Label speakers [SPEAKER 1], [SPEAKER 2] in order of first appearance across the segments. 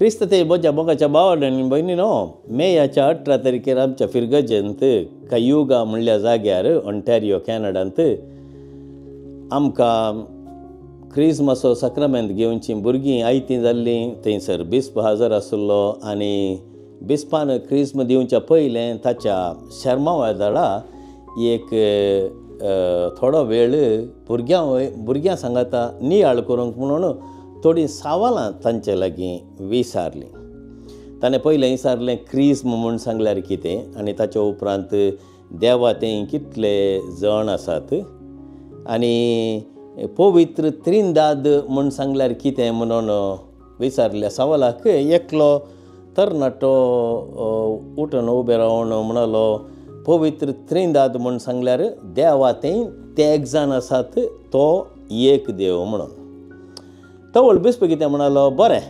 [SPEAKER 1] क्रिस्त ते बोजा बोगाच्या भावांनी आनी भयणीनो, मेयाच्या 18 तारखेर आमच्या फिरगजेंत कायुगा म्हणल्या जाग्यार ऑंटॅरियो कॅनडांत आमकां क्रिसमसो सक्रामेंत घेवची भुरगीं आयतीं जाल्लीं. थंयसर बिस्प हजर आसलो आनी बिस्पान क्रिस्म दिवच्या पयलें ताच्या शर्मा वेदाळा एक थोडो वेळ भुरग्यां सांगाता नियाळ करूंक म्हणून थोडीं सावालां तांचे लागीं विचारलीं. ताणें पयलें विचारलें क्रिस्म म्हूण सांगल्यार कितें आनी ताच्या उपरांत देवा तें कितले जण आसात आनी पवित्र त्रिंदाद म्हूण सांगल्यार कितें म्हणून विचारल्या सवालाक एकलो तरणाटो उठून उबे रावन म्हणलो पवित्र त्रिंदाद म्हूण सांगल्यार देवा तें तेग जाण आसात तो एक देव म्हणून. तो बिस्प कितें म्हणलो बरें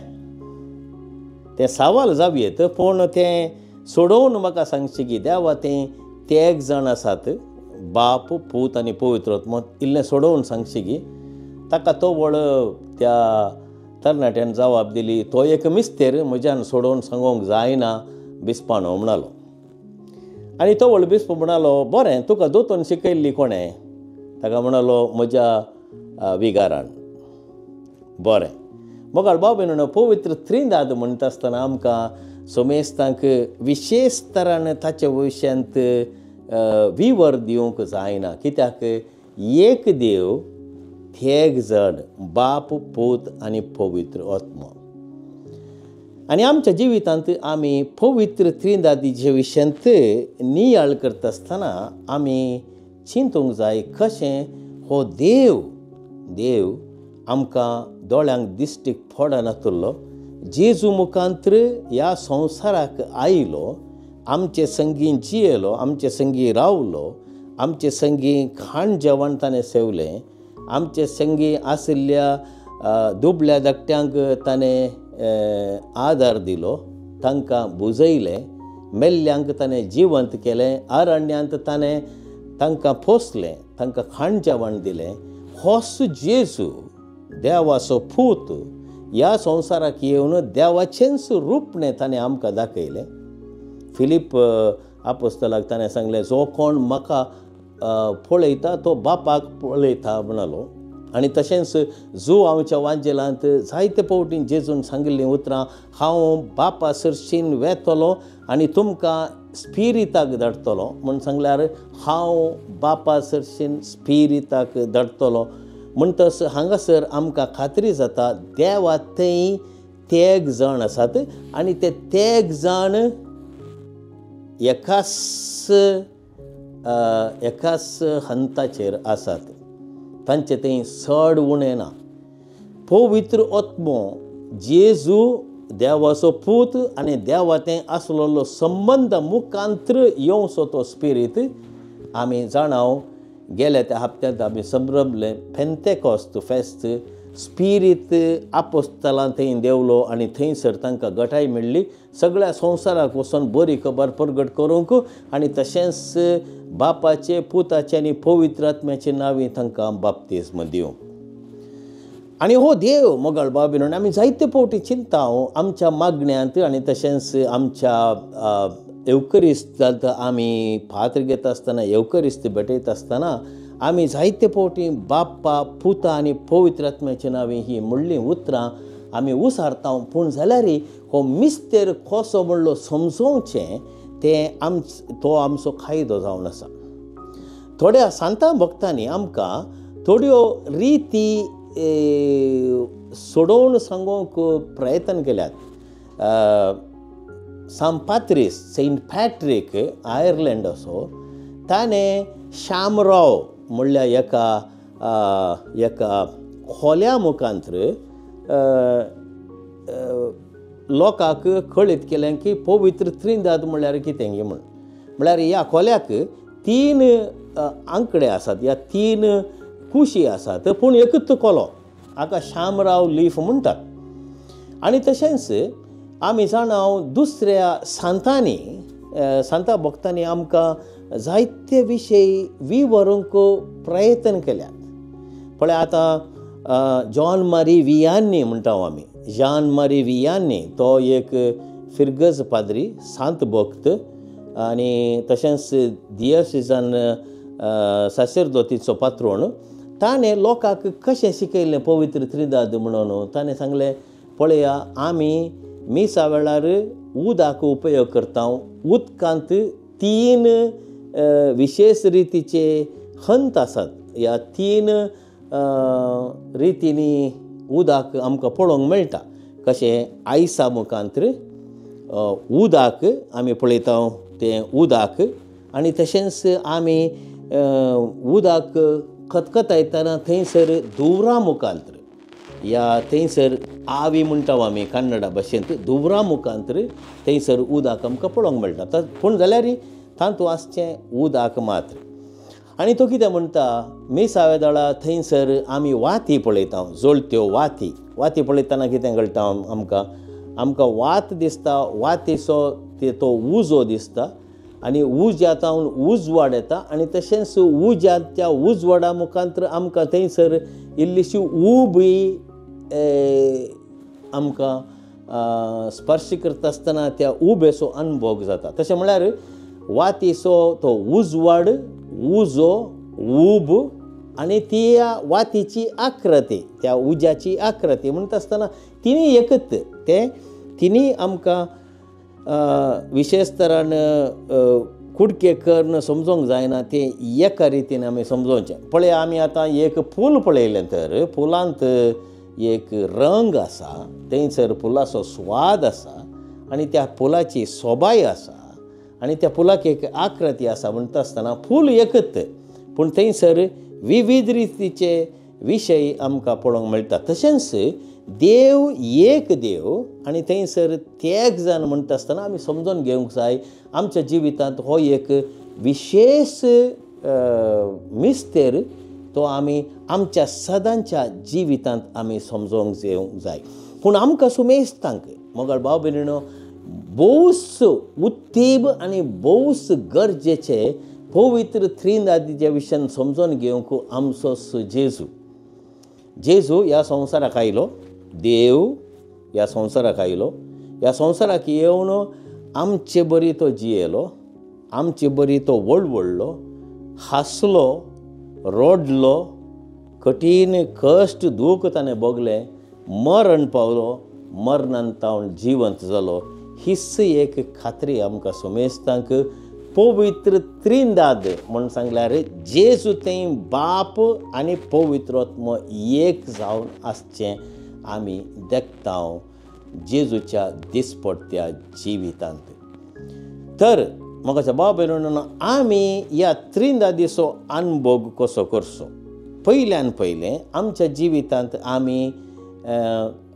[SPEAKER 1] तें सवाल जावयेत पूण तें सोडोवन म्हाका सांगचें की देवा तें तेग जाण आसात बाप पूत आनी पवित्र आत्मा इल्लें सोडोवन सांगचें की. ताका तो वळ त्या तरणाट्यान जवाब दिली तो एक मिस्तेर म्हज्यान सोडोवन सांगूंक जायना बिस्पानो म्हणलो. आनी तो व्हड बिस्प म्हणलो बरें तुका दोतोन शिकयल्ली कोणें. ताका म्हणलो म्हज्या विगारान. बरें मोगाळ बाब भयणीनो, पवित्र त्रिंदाद म्हणटा आसतना आमकां सोमेस्तांक विशेश तरान ताचे विशयांत विवर दिवंक जायना. कित्याक एक देव तेग जण बाप पूत आनी पवित्र आत्मा. आनी आमच्या जिवितांत आमी पवित्र त्रिंदादीचे विशयांत नियाळ करता आसतना आमी चिंतूंक जाय कशें हो देव आमकां दोळ्यांक दिश्टीक फोडा नातुरलो जेजू मुखांत्र ह्या संवसाराक आयलो, आमचे संगीन जियेलो, आमचे संगी रावलो, आमचे संगी खाण जेवण ताणें सेवलें, आमचे संगी आशिल्ल्या दुबळ्या धाकट्यांक ताणें आदार दिलो, तांकां बुजयलें, मेल्ल्यांक ताणें जिवंत केलें, अरण्यांत ताणें तांकां पोसलें, तांकां खाण जेवण दिलें. होच जेजू देवाचो पूत ह्या संवसाराक येवन देवाचेंच रूपणें ताणें आमकां दाखयलें. फिलीप आपोस्तलाक ताणें सांगलें जो कोण म्हाका पळयता तो बापाक पळयता म्हणलो. आनी तशेंच जो आमच्या वांजेलांत जायते फावटी जेजून सांगिल्लीं उतरां हांव बापा सरशीन वेतलो आनी तुमकां स्पिरिताक धाडटलो म्हूण सांगल्यार हांव बापा सरशीन स्पिरिताक धाडटलो म्हणटस हांगासर आमकां खात्री जाता देवा थंय तेग जण आसात आनी ते तेग जण एकाच हंताचेर आसात. तांचे थंय चड उणें ना. पवित्र आत्मो जेजू देवाचो पूत आनी देवा थंय आसलोलो संबंद मुखांत्र येवचो तो स्पिरीट आमी जाणाव. गेल्या त्या हप्त्यांत आमी संभ्रमलें पेंतेकॉस्ट फेस्त. स्पिरीट आपोस्तलां थंय देवलो आनी थंयसर तांकां घटाय मेळ्ळी सगळ्या संवसाराक वचून बरी खबर प्रगट करूंक आनी तशेंच बापाचे पुताचे आनी पवित्र आत्म्याचे नांवी तांकां बाप्तिस्म दिवंक. आनी हो देव मोगाळ बाबीनो आमी जायते फावटी चिंताव आमच्या मागण्यांत आनी तशेंच आमच्या एवकरिस्तांत आमी पात्र घेता आसतना एवकरिस्त भेटयता आसतना आमी जायते फावटी बाप्पा पुता आनी पवित्र आत्म्याच्या नांवी ही म्हणलीं उतरां आमी उसारता. पूण जाल्यारय हो मिस्तेर कसो म्हणलो समजोवचें तें तो आमचो कायदो जावन आसा. थोड्या सांता भक्तांनी आमकां थोड्यो रिती सोडोवन सांगूंक प्रयत्न केल्यात. सेंट पॅट्रीक आयर्लंड असो ताणें शामराव म्हणल्या एका खोल्या मुखांत्र लोकांक कळीत केलें की पवित्र त्रिंदाद म्हणल्यार कितें म्हणल्यार ह्या खोल्याक 3 आंकडे आसात या 3 कुशी आसात पूण एकच कोलो हाका शामराव लीफ म्हणटात. आनी तशेंच आमी जाणाव दुसऱ्या सांता भक्तांनी आमकां जायते विशय विवरूंक प्रयत्न केल्यात. पळय आतां जॉन मारी वियान्नी म्हणटा आमी जान मारी वियांनी तो एक फिरगज पाद्री सांत भक्त आनी तशेंच दियोसिसान सासेर्दोतीचो पात्रोण ताणें लोकांक कशें शिकयलें पवित्र त्रिदाद म्हणून ताणें सांगलें पळया आमी मिसा वेळार उदकाचो उपयोग करता उदकांत 3 विशेष रितीचे हंत आसात ह्या 3 रितींनी उदक आमकां पळोवंक मेळटा कशें आयसा मुखांत्र उदक आमी पळयता तें उदक आनी तशेंच आमी उदक खतखतायतना थंयसर धुवरा मुखांत्र या थंयसर आवी म्हणटा आमी कन्नडा भाशेंत धुवरा मुखांत्र थंयसर उदक आमकां पळोवंक मेळटा पूण जाल्यार तातूंत आसचें उदक मात्र आनी तो कितें म्हणटा मिसा वेदाळा थंयसर आमी वाती पळयता जोळत्यो वाती पळयतना कितें कळटा आमकां वात दिसता वातीचो तो उजो दिसता आनी उज्यांतावन उजवाड येता आनी तशेंच उज्यांच्या उजवाडा मुखांत्र आमकां थंयसर इल्लीशी उबी आमकां स्पर्श करता आसतना त्या उबेचो अनुभव जाता तशें म्हळ्यार वातीचो तो उजवाड उजो उब आनी त्या वातीची आकृती त्या उज्याची आकृती म्हणटा आसतना तिनी एकच ते तिनी आमकां विशेष तरान कुडके करून समजोवंक जायना तें एका रितीन आमी समजोवचें पळय आमी आतां एक फूल पळयलें तर फुलांत एक रंग आसा थंयसर फुलाचो स्वाद आसा आनी त्या फुलाची सोबाय आसा आनी त्या फुलाक एक आकृती आसा म्हणटा आसतना फूल एकच पूण थंयसर विविध रितीचे विशय आमकां पळोवंक मेळटा तशेंच देव एक देव आनी थंयसर तेग जाण म्हणटा आसतना आमी समजून घेवंक जाय आमच्या जिवितांत हो एक विशेष मिस्तेर तो आमी आमच्या सदांच्या जिवितांत आमी समजोवंक घेवंक जाय पूण आमकां सुमेस्तांक मोगाळ भाव भयणीनो भोवस उत्तेब आनी भोवस गरजेचे पवित्र त्रिदादीच्या विशयान समजून घेवंक आमचो जेजू ह्या संवसाराक आयलो देव ह्या संवसाराक आयलो ह्या संवसाराक येवन आमचे बरी तो जियेलो आमचे बरी तो वळवळ्ळो हांसलो रोडलो कठीण कश्ट दूख ताणें भोगलें मरण पावलो मरणांत तावन जिवंत जालो हीच एक खात्री आमकां सुमेस्तांक पवित्र त्रिदाद म्हण सांगल्यार जेजू तें बाप आनी पवित्र आत्मो एक जावन आसचें आमी देखता जेजूच्या दिसपट्ट्या जिवितांत तर मोगाच्या भाव भयणीनो आमी ह्या त्रिदादीचो अनुभव कसो करचो पयल्यान पयलें आमच्या जिवितांत आमी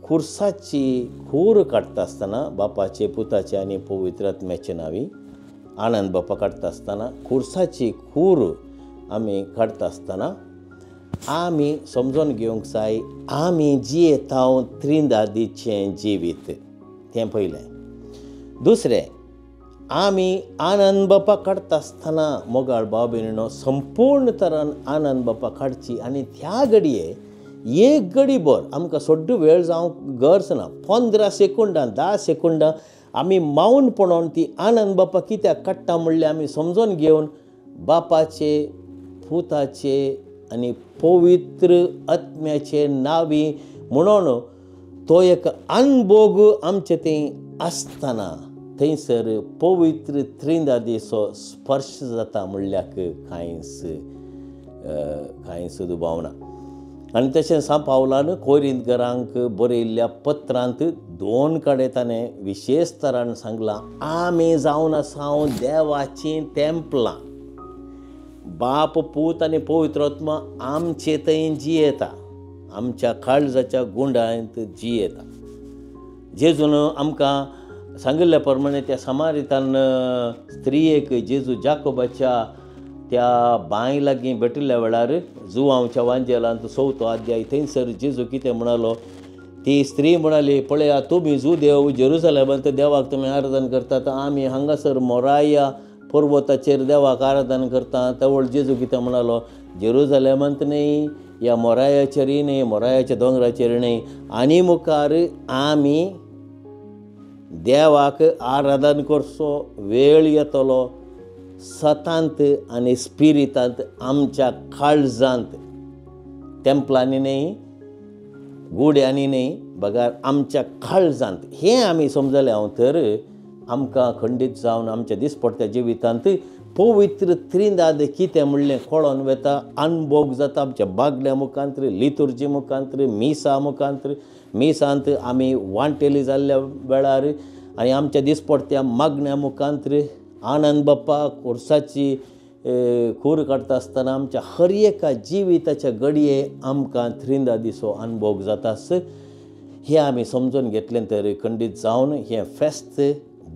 [SPEAKER 1] खुर्साची खूर काडटा आसतना बापाचे पुताचे आनी पवित्र आत्म्याचे नांवी आनंद बापा काडटा आसतना खुर्साची खूर आमी काडटा आसतना आमी समजून घेवंक जाय आमी जियेता त्रिदादीचें जिवीत तें पयलें दुसरें आमी आनंद बापा काडटा आसतना मोगाळ भाव भयणीनो संपूर्ण तरान आनंद बापा काडची आनी त्या घडये एक घडीभर आमकां सड्ड वेळ जावंक गरज ना 15 सेकंदां 10 सेकंदां आमी माऊन पडोवन ती आनंद बापा कित्याक काडटा म्हणल्यार आमी समजून घेवन बापाचे पुताचे आनी पवित्र आत्म्याचे नांवी म्हणून तो एक अनुभव आमचे थंय आसतना थंयसर पवित्र त्रिदादीचो स्पर्श जाता म्हणल्यार कांयच दुबाव ना आनी तशें सा पावलान कोरिंतकारांक बरयल्ल्या पत्रांत 2 कडेन ताणें विशेश तरान सांगलां आमी जावन आसा देवाचीं तेंपलां बाप पूत आनी पवित्र आत्मा आमचे थंय जियेता आमच्या काळजाच्या गुंडांत जियेता जेजून आमकां सांगिल्ल्या प्रमाणे त्या समारितान स्त्रियेक जेजू जाकोबाच्या त्या बांय लागीं भेटिल्ल्या वेळार जुवांवच्या वांजेलांत 6 अध्याय थंयसर जेजू कितें म्हणालो ती स्त्री म्हणाली पळया तुमी जू देव जेरुसलेमांत देवाक तुमी आराधन करतात आमी हांगासर मोराया पर्वताचेर देवाक आराधन करता तेवळ जेजू कितें म्हणालो जेरुसलेमांत न्ही ह्या मोरायाचेर न्ही, मोरायाच्या दोंगराचेर न्ही, आनी मुखार आमी देवाक आराधन करचो वेळ येतलो सतांत आनी स्पिरितांत, आमच्या काळजांत, टेंपलांनी न्ही, गुड्यांनी न्ही, बगार आमच्या काळजांत. हें आमी समजलें हांव तर आमकां खंडीत जावन आमच्या दिसपट्ट्या जिवितांत पवित्र त्रिंदाद कितें म्हणलें कळोन वता, अनुभव जाता आमच्या बागड्या मुखांतर, लितुर्जी मुखांतर, मिसांत आमी वांटेली जाल्ल्या वेळार आनी आमच्या दिसपट्ट्या मागण्या मुखांतर आनंद बाप्पा कोर्साची खूर काडटा आसतना आमच्या हर एका जिविताच्या घडये आमकां त्रिंदादीचो अनुभव जातास. हें आमी समजून घेतलें तर खंडीत जावन हें फेस्त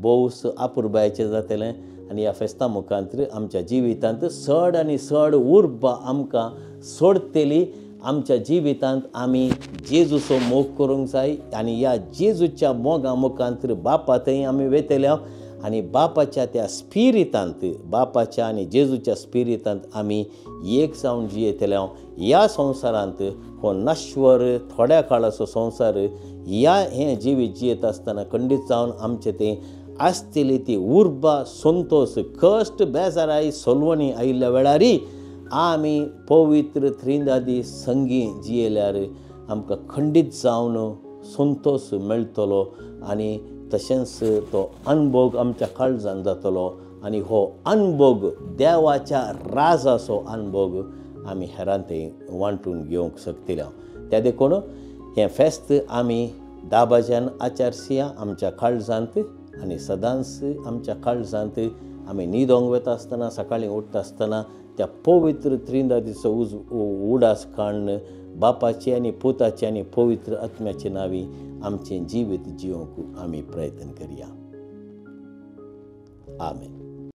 [SPEAKER 1] भोव अपुरबायेचें जातलें आनी ह्या फेस्ता मुखांतर आमच्या जिवितांत चड आनी चड उर्बा आमकां सोडटली. आमच्या जिवितांत आमी जेजूचो मोग करूंक जाय आनी ह्या जेजूच्या मोगा मुखांतर बापा थंय आमी वयतले आनी बापाच्या त्या स्पिरितांत, बापाच्या आनी जेजूच्या स्पिरितांत आमी एक जावन जियेतले. ह्या संवसारांत हो नश्वर थोड्या काळाचो संवसार, हें जिवीत जियेत आसतना खंडीत जावन आमचें तें आसतली ती उर्बा, संतोश, कश्ट, बेजाराई, सोलवणी आयिल्ल्या वेळारी आमी पवित्र त्रिंदादी संगी जियेल्यार आमकां खंडीत जावन संतोश मेळटलो आनी तशेंच तो अनुभव आमच्या काळजांत जातलो आनी हो अनुभव देवाच्या राजाचो अनुभव आमी हेरांत वांटून घेवंक शकतले. त्या देखून हें फेस्त आमी दाबाज्यान आचारसिया आमच्या काळजांत आनी सदांच आमच्या काळजांत आमी न्हिदोंक वता आसतना, सकाळीं उठता आसतना त्या पवित्र त्रिंदादीचो उडास काडन बापाची आनी पुताची आनी पवित्र आत्म्याचे नांवी आमचें जिवीत जिवंक आमी प्रयत्न करया. आमेन.